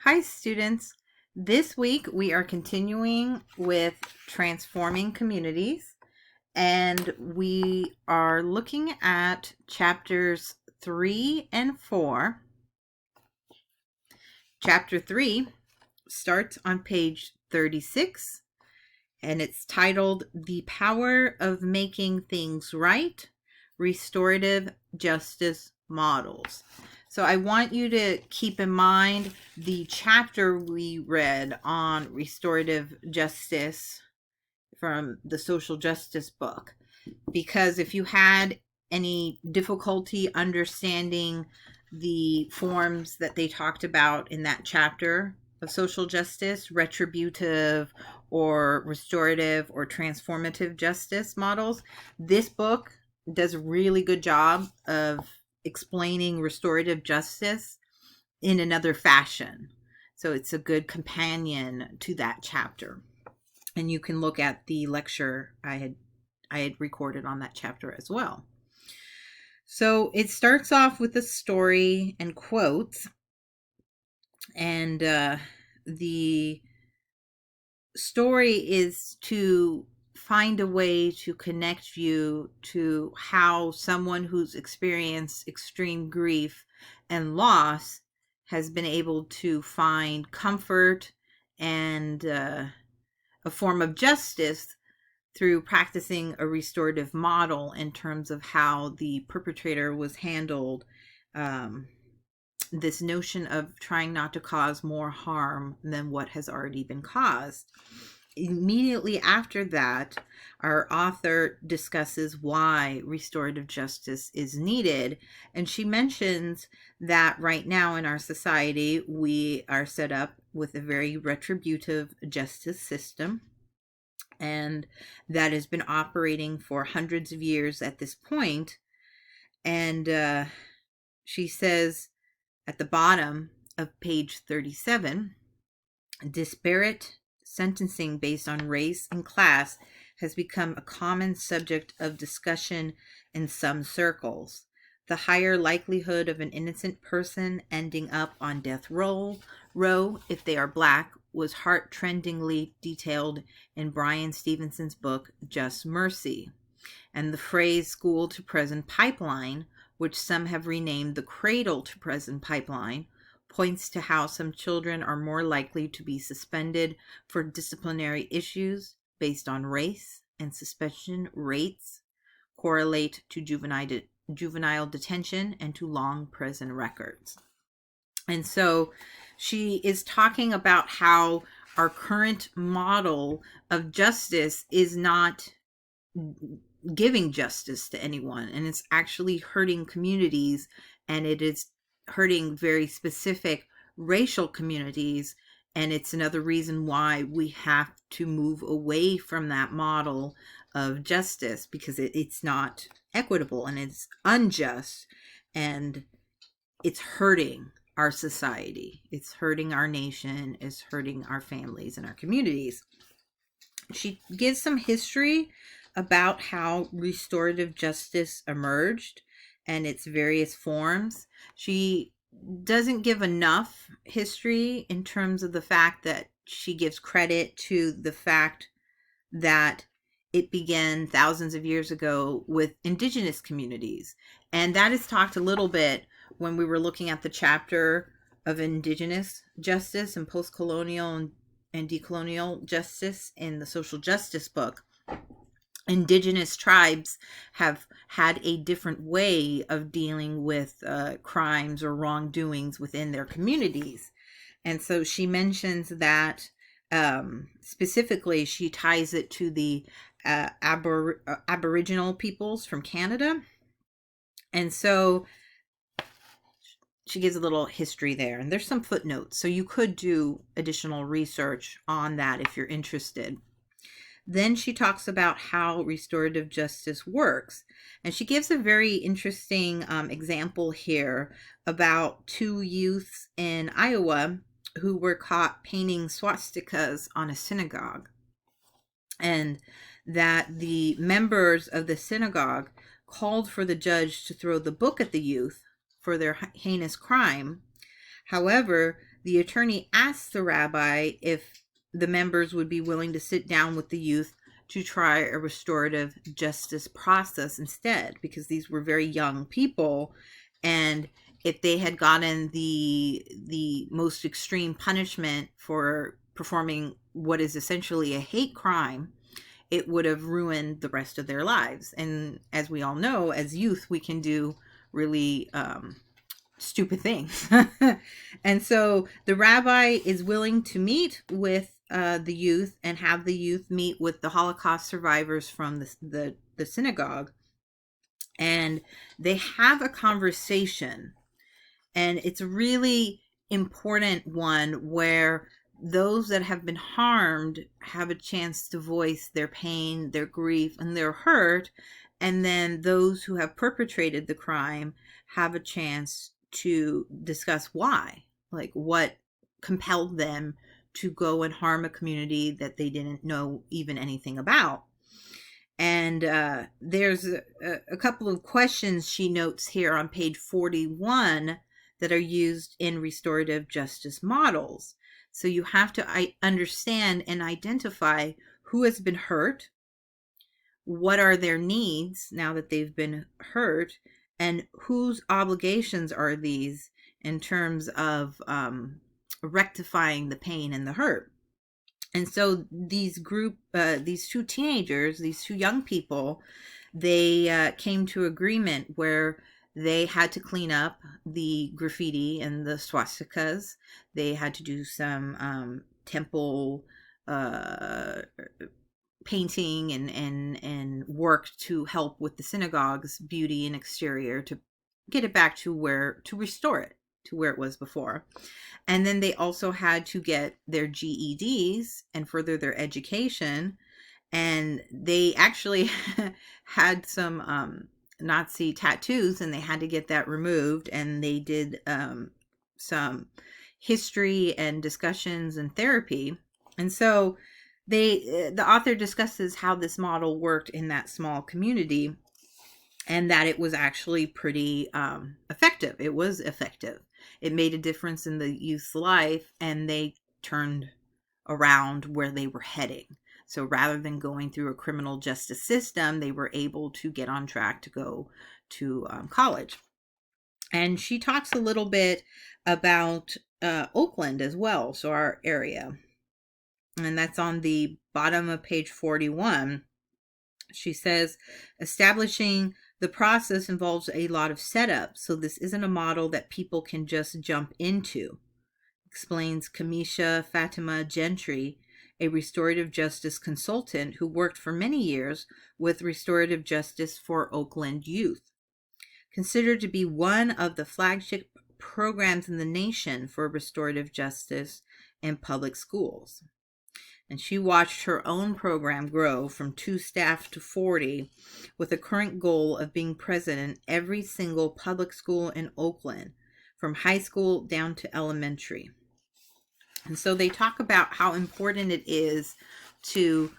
Hi, students. This week we are continuing with transforming communities, and we are looking at chapters 3 and 4. Chapter 3 starts on page 36, and it's titled The Power of Making Things Right, Restorative Justice Models. So I want you to keep in mind the chapter we read on restorative justice from the social justice book, because if you had any difficulty understanding the forms that they talked about in that chapter of social justice, retributive or restorative or transformative justice models, this book does a really good job of explaining restorative justice in another fashion. So it's a good companion to that chapter. And you can look at the lecture I had recorded on that chapter as well. So it starts off with a story and quotes, and the story is to find a way to connect you to how someone who's experienced extreme grief and loss has been able to find comfort and a form of justice through practicing a restorative model in terms of how the perpetrator was handled. This notion of trying not to cause more harm than what has already been caused. Immediately after that, our author discusses why restorative justice is needed. And she mentions that right now in our society, we are set up with a very retributive justice system. And that has been operating for hundreds of years at this point. And she says at the bottom of page 37, disparate sentencing based on race and class has become a common subject of discussion in some circles. The higher likelihood of an innocent person ending up on death row if they are Black was heart-rendingly detailed in Brian Stevenson's book, Just Mercy. And the phrase school to prison pipeline, which some have renamed the cradle to prison pipeline, points to how some children are more likely to be suspended for disciplinary issues based on race, and suspension rates correlate to juvenile detention and to long prison records. And so she is talking about how our current model of justice is not giving justice to anyone, and it's actually hurting communities, and it is hurting very specific racial communities. And it's another reason why we have to move away from that model of justice, because it's not equitable and it's unjust, and it's hurting our society, it's hurting our nation, it's hurting our families and our communities. She gives some history about how restorative justice emerged and its various forms. She doesn't give enough history in terms of the fact that she gives credit to the fact that it began thousands of years ago with indigenous communities. And that is talked a little bit when we were looking at the chapter of indigenous justice and post-colonial and decolonial justice in the social justice book. Indigenous tribes have had a different way of dealing with crimes or wrongdoings within their communities. And so she mentions that specifically, she ties it to the Aboriginal peoples from Canada. And so she gives a little history there, and there's some footnotes, so you could do additional research on that if you're interested. Then she talks about how restorative justice works, and she gives a very interesting example here about two youths in Iowa who were caught painting swastikas on a synagogue, and that the members of the synagogue called for the judge to throw the book at the youth for their heinous crime. However, the attorney asked the rabbi if the members would be willing to sit down with the youth to try a restorative justice process instead, because these were very young people, and if they had gotten the most extreme punishment for performing what is essentially a hate crime, it would have ruined the rest of their lives. And as we all know, as youth, we can do really stupid things. And so the rabbi is willing to meet with the youth and have the youth meet with the Holocaust survivors from the synagogue. And they have a conversation. And it's a really important one where those that have been harmed have a chance to voice their pain, their grief, and their hurt. And then those who have perpetrated the crime have a chance to discuss why, like what compelled them to go and harm a community that they didn't know even anything about. And there's a couple of questions she notes here on page 41 that are used in restorative justice models. So you have to understand and identify who has been hurt, what are their needs now that they've been hurt, and whose obligations are these in terms of rectifying the pain and the hurt. And so these two teenagers, these two young people, they came to agreement where they had to clean up the graffiti and the swastikas. They had to do some temple painting and work to help with the synagogue's beauty and exterior to get it back to restore it to where it was before. And then they also had to get their GEDs and further their education. And they actually had some Nazi tattoos, and they had to get that removed. And they did some history and discussions and therapy. And so the author discusses how this model worked in that small community, and that it was actually pretty effective. It was effective. It made a difference in the youth's life, and they turned around where they were heading. So rather than going through a criminal justice system, they were able to get on track to go to college. And she talks a little bit about Oakland as well, so our area. And that's on the bottom of page 41. She says, establishing the process involves a lot of setup, so this isn't a model that people can just jump into, explains Kamisha Fatima Gentry, a restorative justice consultant who worked for many years with restorative justice for Oakland youth. Considered to be one of the flagship programs in the nation for restorative justice in public schools. And she watched her own program grow from 2 staff to 40, with a current goal of being present in every single public school in Oakland, from high school down to elementary. And so they talk about how important it is to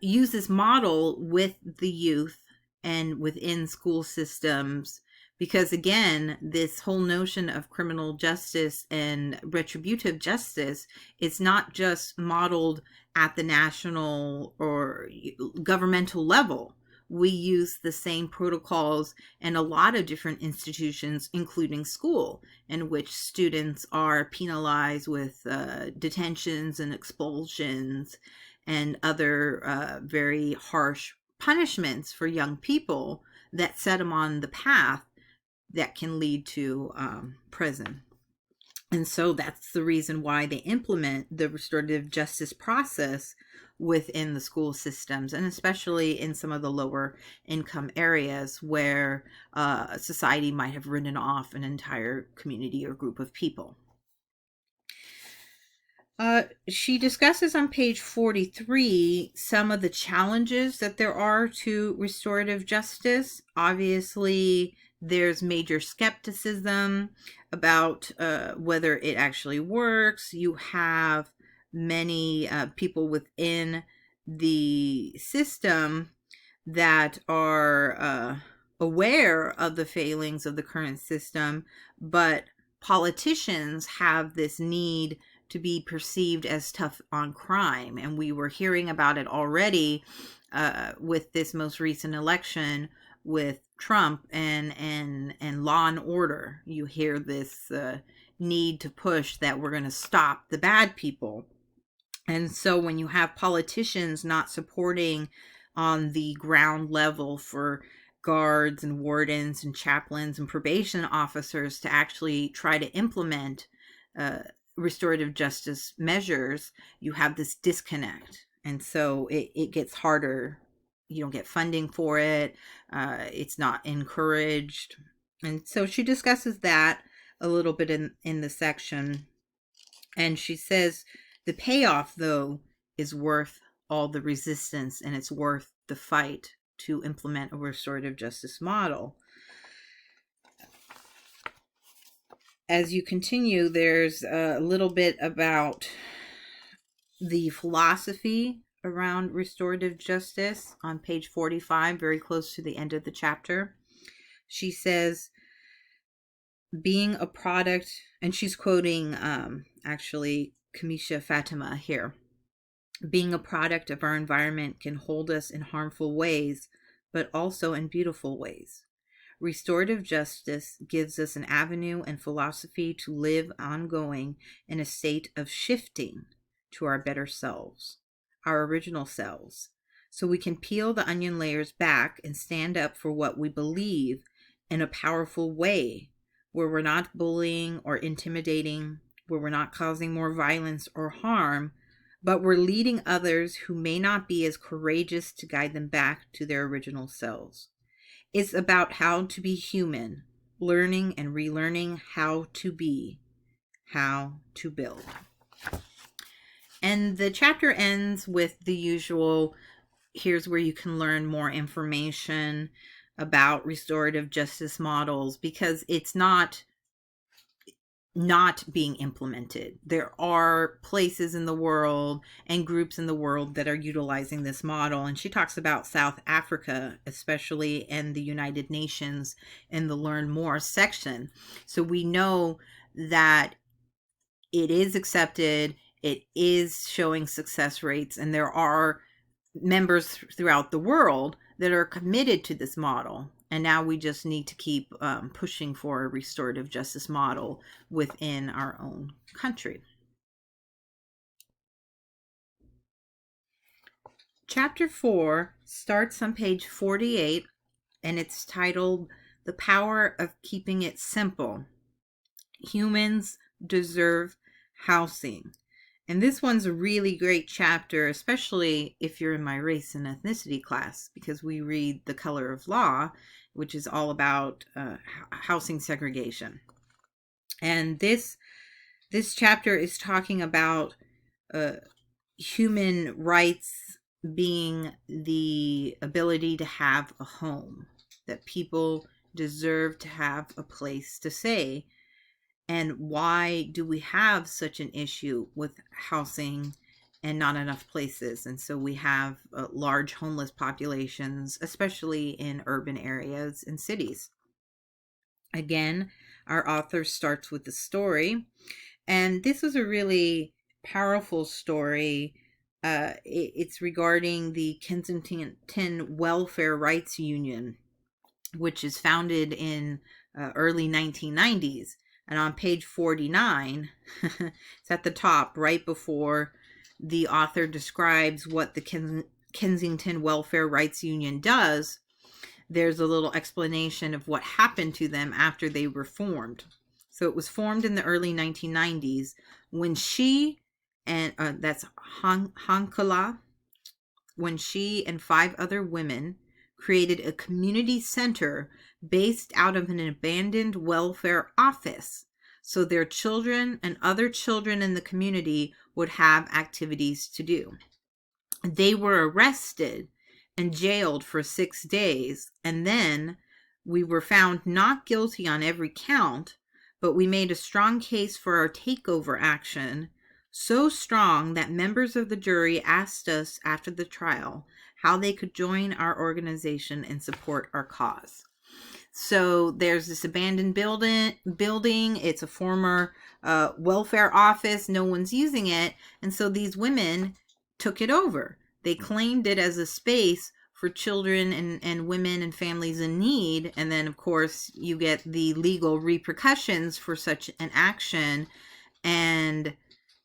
use this model with the youth and within school systems, because again, this whole notion of criminal justice and retributive justice is not just modeled at the national or governmental level. We use the same protocols in a lot of different institutions, including school, in which students are penalized with detentions and expulsions and other very harsh punishments for young people that set them on the path that can lead to prison. And so that's the reason why they implement the restorative justice process within the school systems, and especially in some of the lower income areas where society might have written off an entire community or group of people. She discusses on page 43 some of the challenges that there are to restorative justice. Obviously, there's major skepticism about whether it actually works. You have many people within the system that are aware of the failings of the current system, but politicians have this need to be perceived as tough on crime. And we were hearing about it already with this most recent election with Trump and law and order. You hear this need to push that we're going to stop the bad people. And so when you have politicians not supporting on the ground level for guards and wardens and chaplains and probation officers to actually try to implement restorative justice measures, you have this disconnect. And so it gets harder. You don't get funding for it. It's not encouraged. And so she discusses that a little bit in the section. And she says the payoff, though, is worth all the resistance, and it's worth the fight to implement a restorative justice model. As you continue, there's a little bit about the philosophy around restorative justice on page 45, very close to the end of the chapter. She says, being a product, and she's quoting actually Kamisha Fatima here, being a product of our environment can hold us in harmful ways, but also in beautiful ways. Restorative justice gives us an avenue and philosophy to live ongoing in a state of shifting to our better selves, our original selves, so we can peel the onion layers back and stand up for what we believe in a powerful way, where we're not bullying or intimidating, where we're not causing more violence or harm, but we're leading others who may not be as courageous to guide them back to their original selves. It's about how to be human, learning and relearning how to be, how to build. And the chapter ends with the usual, here's where you can learn more information about restorative justice models, because it's not being implemented. There are places in the world and groups in the world that are utilizing this model. And she talks about South Africa, especially, and the United Nations in the Learn More section. So we know that it is accepted, it is showing success rates, and there are members throughout the world that are committed to this model. And now we just need to keep pushing for a restorative justice model within our own country. Chapter 4 starts on page 48, and it's titled The Power of Keeping It Simple. Humans deserve housing. And this one's a really great chapter, especially if you're in my race and ethnicity class, because we read The Color of Law, which is all about housing segregation. And this chapter is talking about human rights being the ability to have a home, that people deserve to have a place to stay. And why do we have such an issue with housing and not enough places? And so we have large homeless populations, especially in urban areas and cities. Again, our author starts with the story. And this was a really powerful story. It's regarding the Kensington Welfare Rights Union, which is founded in early 1990s. And on page 49, it's at the top, right before the author describes what the Kensington Welfare Rights Union does, there's a little explanation of what happened to them after they were formed. So it was formed in the early 1990s when she, and that's Hankala, when she and 5 other women created a community center based out of an abandoned welfare office, so their children and other children in the community would have activities to do. They were arrested and jailed for 6 days, and then we were found not guilty on every count, but we made a strong case for our takeover action, so strong that members of the jury asked us after the trial how they could join our organization and support our cause. So there's this abandoned building. It's a former welfare office. No one's using it. And so these women took it over. They claimed it as a space for children and women and families in need. And then, of course, you get the legal repercussions for such an action. And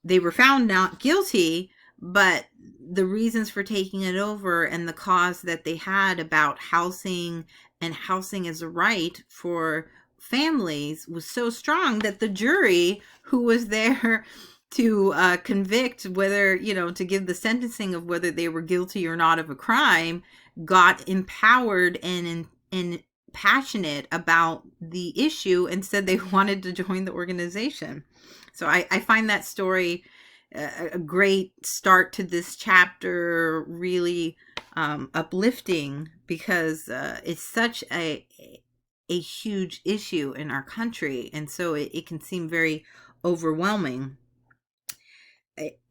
they were found not guilty, but the reasons for taking it over and the cause that they had about housing and housing as a right for families was so strong that the jury, who was there to convict whether, to give the sentencing of whether they were guilty or not of a crime, got empowered and passionate about the issue and said they wanted to join the organization. So I find that story a great start to this chapter, really uplifting, because it's such a huge issue in our country, and so it can seem very overwhelming.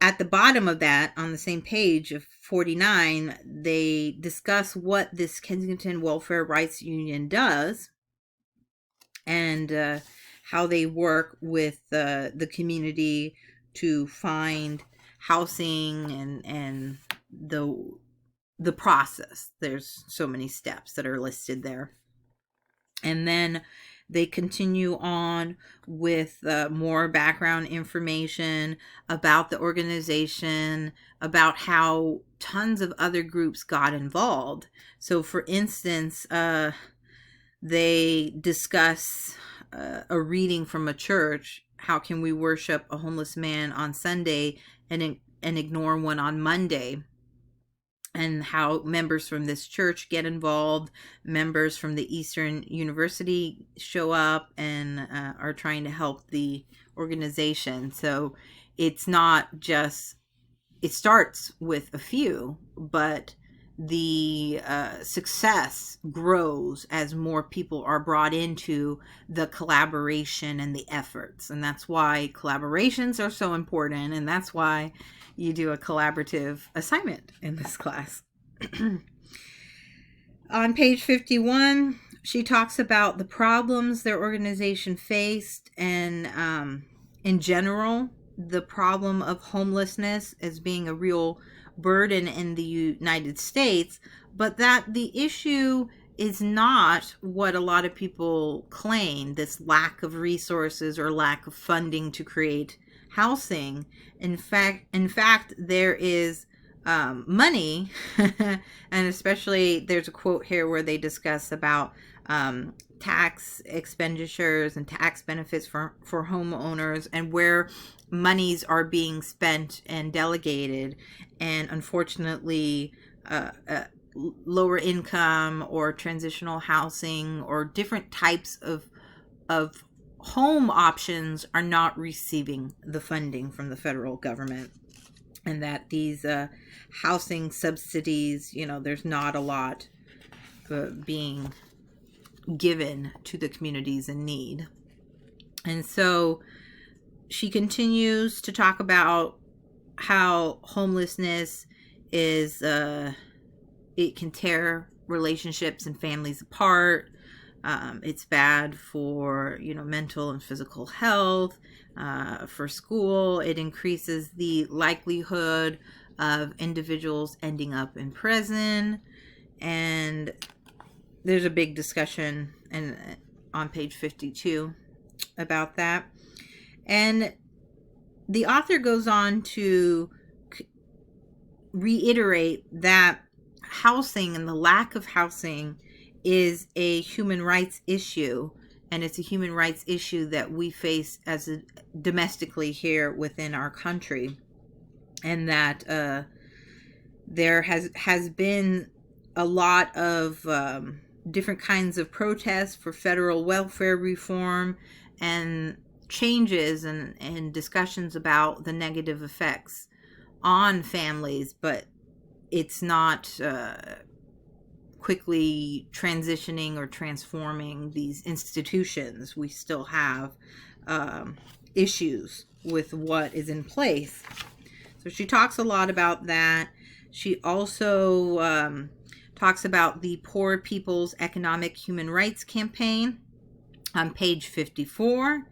At the bottom of that, on the same page of 49, they discuss what this Kensington Welfare Rights Union does and how they work with the community to find housing and the process. There's so many steps that are listed there. And then they continue on with more background information about the organization, about how tons of other groups got involved. So, for instance, they discuss a reading from a church. How can we worship a homeless man on Sunday and ignore one on Monday? And how members from this church get involved. Members from the Eastern University show up and are trying to help the organization. So it's not just, it starts with a few, but the success grows as more people are brought into the collaboration and the efforts. And that's why collaborations are so important. And that's why you do a collaborative assignment in this class. On page 51, she talks about the problems their organization faced and, in general, the problem of homelessness as being a real burden in the United States, but that the issue is not what a lot of people claim, this lack of resources or lack of funding to create housing. In fact, there is money, and especially there's a quote here where they discuss about tax expenditures and tax benefits for homeowners and where monies are being spent and delegated, and unfortunately lower income or transitional housing or different types of home options are not receiving the funding from the federal government, and that these housing subsidies, there's not a lot being given to the communities in need. And so she continues to talk about how homelessness is, it can tear relationships and families apart. It's bad for, mental and physical health, for school. It increases the likelihood of individuals ending up in prison. And there's a big discussion on page 52 about that. And the author goes on to reiterate that housing and the lack of housing is a human rights issue, and it's a human rights issue that we face domestically here within our country, and that there has been a lot of different kinds of protests for federal welfare reform and changes and discussions about the negative effects on families, but it's not quickly transitioning or transforming these institutions. We still have issues with what is in place. So she talks a lot about that. She also talks about the Poor People's Economic Human Rights Campaign on page 54.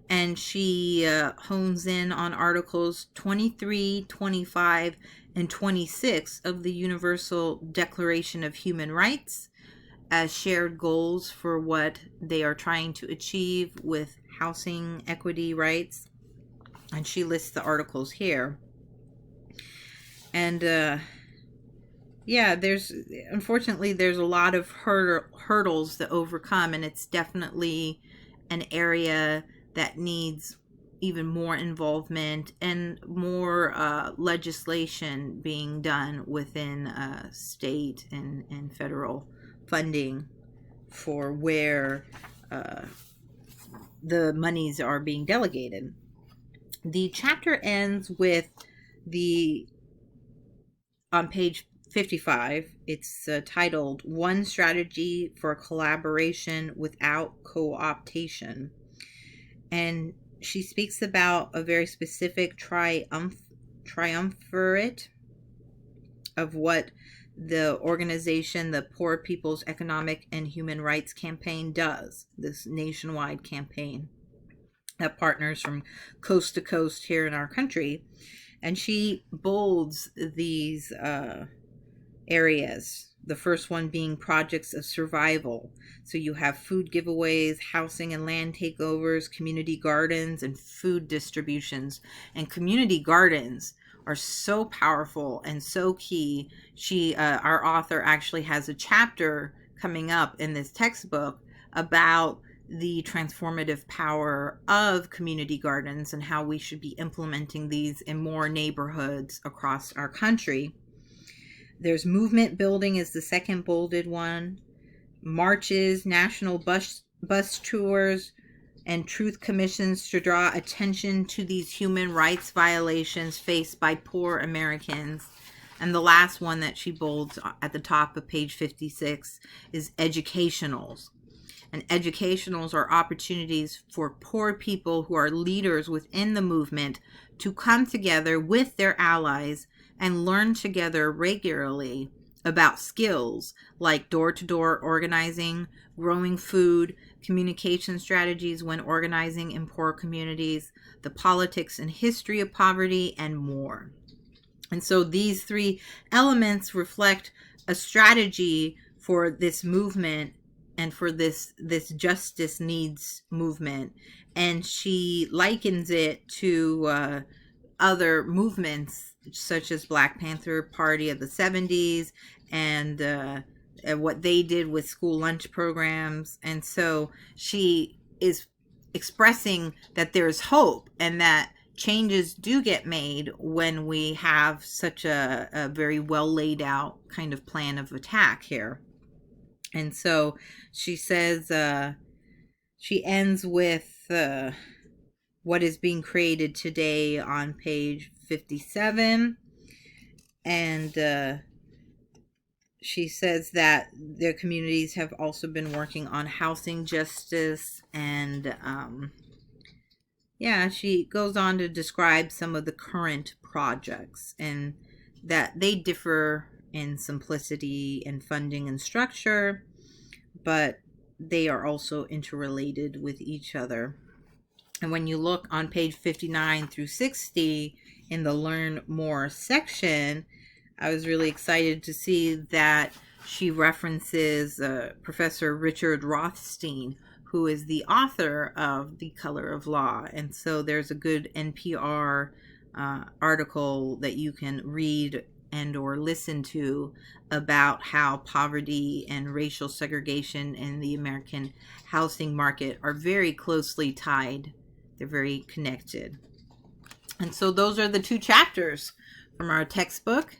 And she hones in on articles 23, 25, and 26 of the Universal Declaration of Human Rights as shared goals for what they are trying to achieve with housing equity rights. And she lists the articles here. And unfortunately there's a lot of hurdles to overcome, and it's definitely an area that needs even more involvement and more legislation being done within state and federal funding for where the monies are being delegated. The chapter ends with on page 55, it's titled One Strategy for Collaboration Without Co-Optation. And she speaks about a very specific triumvirate of what the organization, the Poor People's Economic and Human Rights Campaign, does, this nationwide campaign that partners from coast to coast here in our country. And she bolds these areas. The first one being projects of survival. So you have food giveaways, housing and land takeovers, community gardens, and food distributions. And community gardens are so powerful and so key. Our author actually has a chapter coming up in this textbook about the transformative power of community gardens and how we should be implementing these in more neighborhoods across our country. There's movement building is the second bolded one. Marches, national bus tours, and truth commissions to draw attention to these human rights violations faced by poor Americans. And the last one that she bolds at the top of page 56 is educationals. And educationals are opportunities for poor people who are leaders within the movement to come together with their allies and learn together regularly about skills like door-to-door organizing, growing food, communication strategies when organizing in poor communities, the politics and history of poverty, and more. And so these three elements reflect a strategy for this movement and for this justice needs movement. And she likens it to other movements such as Black Panther Party of the 70s and what they did with school lunch programs. And so she is expressing that there's hope and that changes do get made when we have such a very well laid out kind of plan of attack here. And so she says, she ends with what is being created today on page 57. And she says that their communities have also been working on housing justice. And she goes on to describe some of the current projects and that they differ in simplicity and funding and structure, but they are also interrelated with each other. And when you look on page 59 through 60 in the Learn More section, I was really excited to see that she references Professor Richard Rothstein, who is the author of The Color of Law. And so there's a good NPR article that you can read and or listen to about how poverty and racial segregation in the American housing market are very closely tied. They're very connected. And so those are the two chapters from our textbook.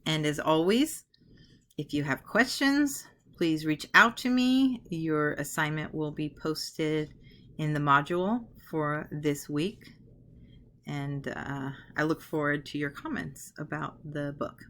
And as always, if you have questions, please reach out to me. Your assignment will be posted in the module for this week. And I look forward to your comments about the book.